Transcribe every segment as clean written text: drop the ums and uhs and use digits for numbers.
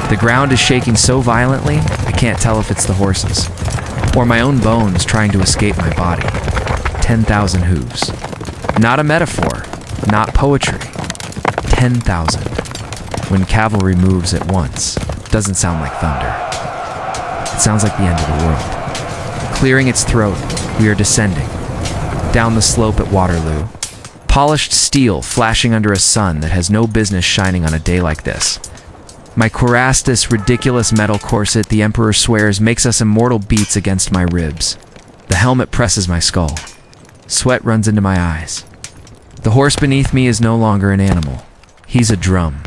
The ground is shaking so violently, I can't tell if it's the horses, or my own bones trying to escape my body. 10,000 hooves. Not a metaphor, not poetry. 10,000. When cavalry moves at once, it doesn't sound like thunder. It sounds like the end of the world. Clearing its throat, we are descending. Down the slope at Waterloo. Polished steel flashing under a sun that has no business shining on a day like this. My cuirass, this ridiculous metal corset the Emperor swears makes us immortal beats against my ribs. The helmet presses my skull. Sweat runs into my eyes. The horse beneath me is no longer an animal. He's a drum.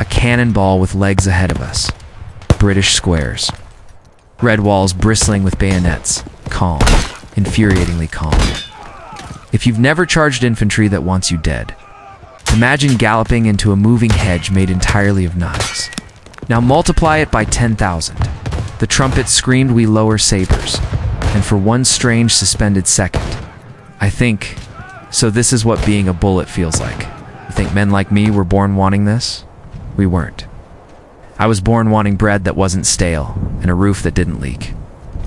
A cannonball with legs ahead of us. British squares. Red walls bristling with bayonets. Calm. Infuriatingly calm. If you've never charged infantry that wants you dead, imagine galloping into a moving hedge made entirely of knives. Now multiply it by 10,000. The trumpet screamed we lower sabers, and for one strange suspended second, I think, so this is what being a bullet feels like. You think men like me were born wanting this? We weren't. I was born wanting bread that wasn't stale, and a roof that didn't leak.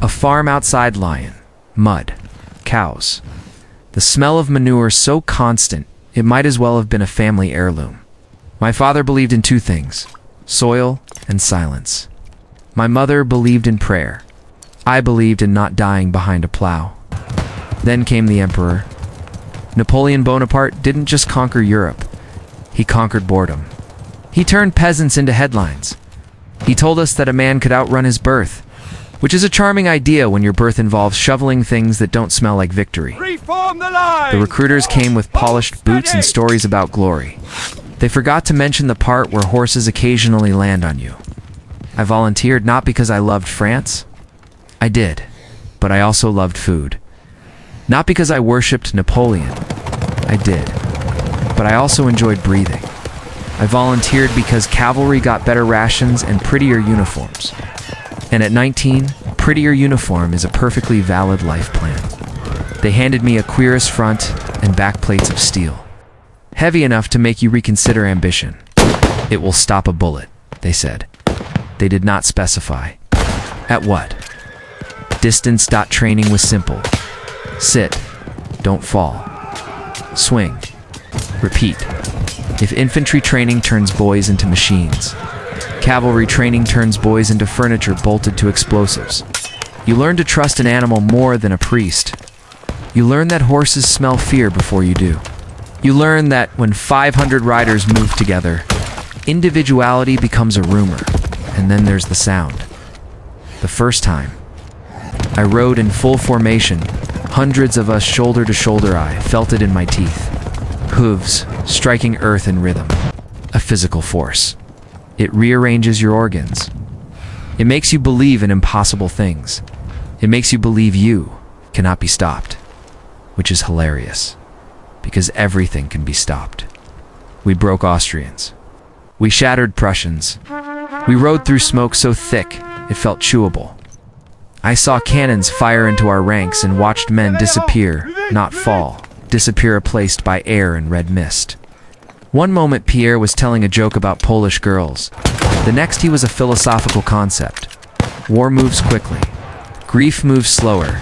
A farm outside lion, mud, cows. The smell of manure so constant, it might as well have been a family heirloom. My father believed in two things, soil and silence. My mother believed in prayer. I believed in not dying behind a plow. Then came the Emperor. Napoleon Bonaparte didn't just conquer Europe. He conquered boredom. He turned peasants into headlines. He told us that a man could outrun his birth, which is a charming idea when your birth involves shoveling things that don't smell like victory. Reform the line! The recruiters came with polished boots and stories about glory. They forgot to mention the part where horses occasionally land on you. I volunteered not because I loved France. I did, but I also loved food. Not because I worshipped Napoleon. I did, but I also enjoyed breathing. I volunteered because cavalry got better rations and prettier uniforms. And at 19, prettier uniform is a perfectly valid life plan. They handed me a cuirass front and back plates of steel. Heavy enough to make you reconsider ambition. It will stop a bullet, they said. They did not specify. At what? Distance. Training was simple. Sit. Don't fall. Swing. Repeat. If infantry training turns boys into machines, cavalry training turns boys into furniture bolted to explosives. You learn to trust an animal more than a priest. You learn that horses smell fear before you do. You learn that when 500 riders move together, individuality becomes a rumor, and then there's the sound. The first time I rode in full formation, hundreds of us shoulder to shoulder, I felt it in my teeth. Hooves striking earth in rhythm. A physical force. It rearranges your organs. It makes you believe in impossible things. It makes you believe you cannot be stopped, which is hilarious, because everything can be stopped. We broke Austrians. We shattered Prussians. We rode through smoke so thick it felt chewable. I saw cannons fire into our ranks and watched men disappear, not fall, disappear replaced by air and red mist. One moment Pierre was telling a joke about Polish girls. The next he was a philosophical concept. War moves quickly. Grief moves slower.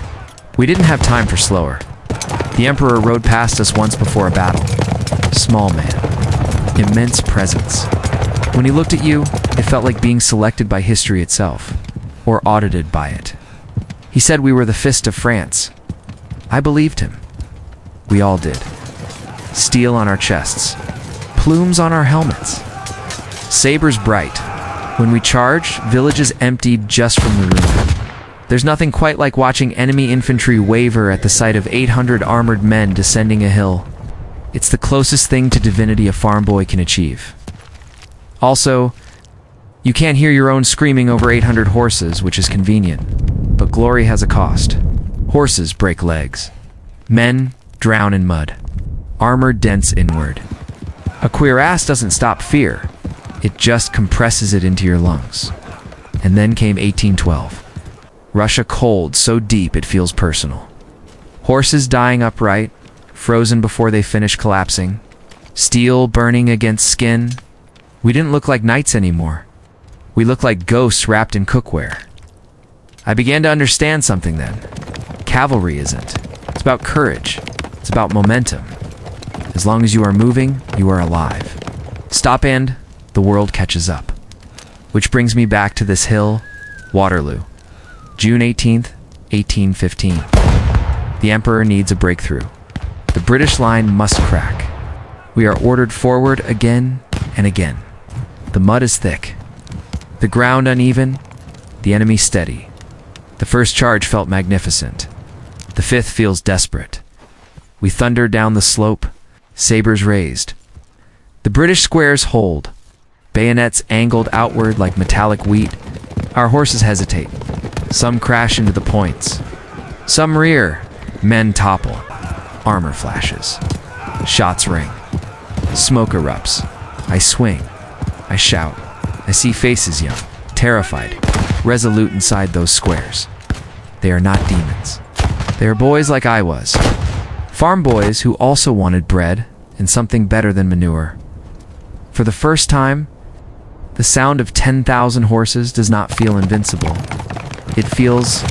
We didn't have time for slower. The Emperor rode past us once before a battle. Small man. Immense presence. When he looked at you, it felt like being selected by history itself, or audited by it. He said we were the fist of France. I believed him. We all did. Steel on our chests. Plumes on our helmets. Sabers bright. When we charged, villages emptied just from the room. There's nothing quite like watching enemy infantry waver at the sight of 800 armored men descending a hill. It's the closest thing to divinity a farm boy can achieve. Also, you can't hear your own screaming over 800 horses, which is convenient. But glory has a cost. Horses break legs. Men drown in mud. Armor dents inward. A cuirass doesn't stop fear. It just compresses it into your lungs. And then came 1812. Russia cold, so deep it feels personal. Horses dying upright, frozen before they finish collapsing. Steel burning against skin. We didn't look like knights anymore. We look like ghosts wrapped in cookware. I began to understand something then. Cavalry isn't. It's about courage. It's about momentum. As long as you are moving, you are alive. Stop and the world catches up. Which brings me back to this hill, Waterloo. June 18th, 1815. The Emperor needs a breakthrough. The British line must crack. We are ordered forward again and again. The mud is thick. The ground uneven. The enemy steady. The first charge felt magnificent. The fifth feels desperate. We thunder down the slope, sabers raised. The British squares hold, bayonets angled outward like metallic wheat. Our horses hesitate. Some crash into the points. Some rear. Men topple. Armor flashes. Shots ring. Smoke erupts. I swing. I shout. I see faces young, terrified, resolute inside those squares. They are not demons. They are boys like I was. Farm boys who also wanted bread and something better than manure. For the first time, the sound of 10,000 horses does not feel invincible. It feels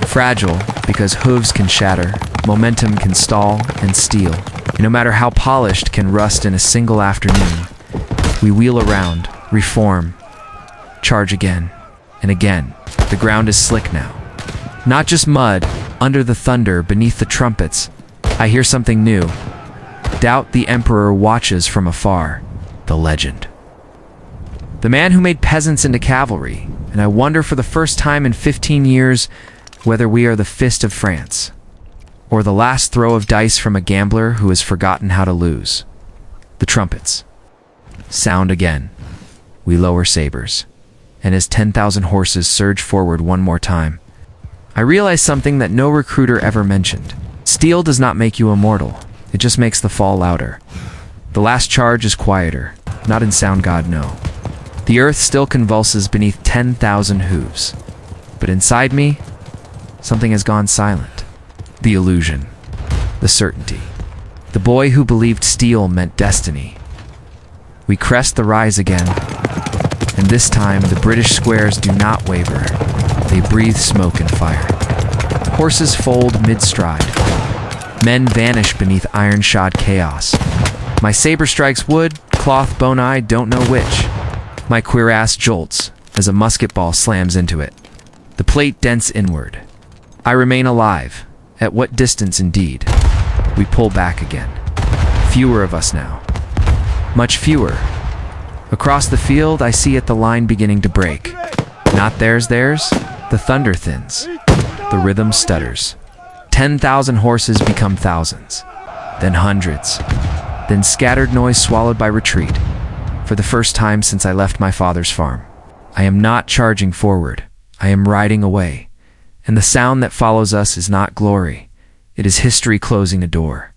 fragile because hooves can shatter, momentum can stall, and steel. No matter how polished, can rust in a single afternoon. We wheel around, reform, charge again, and again. The ground is slick now. Not just mud, under the thunder, beneath the trumpets, I hear something new. Doubt the Emperor watches from afar. The legend. The man who made peasants into cavalry, and I wonder for the first time in 15 years whether we are the fist of France, or the last throw of dice from a gambler who has forgotten how to lose. The trumpets sound again. We lower sabers, and as 10,000 horses surge forward one more time, I realize something that no recruiter ever mentioned. Steel does not make you immortal. It just makes the fall louder. The last charge is quieter, not in sound, God, no. The earth still convulses beneath 10,000 hooves. But inside me, something has gone silent. The illusion. The certainty. The boy who believed steel meant destiny. We crest the rise again, and this time the British squares do not waver. They breathe smoke and fire. Horses fold mid-stride. Men vanish beneath iron-shod chaos. My saber strikes wood, cloth, bone, I don't know which. My cuirass jolts as a musket ball slams into it. The plate dents inward. I remain alive. At what distance indeed? We pull back again. Fewer of us now. Much fewer. Across the field, I see it, the line beginning to break. Not theirs. The thunder thins. The rhythm stutters. 10,000 horses become thousands. Then hundreds. Then scattered noise swallowed by retreat. For the first time since I left my father's farm, I am not charging forward. I am riding away. And the sound that follows us is not glory. It is history closing a door.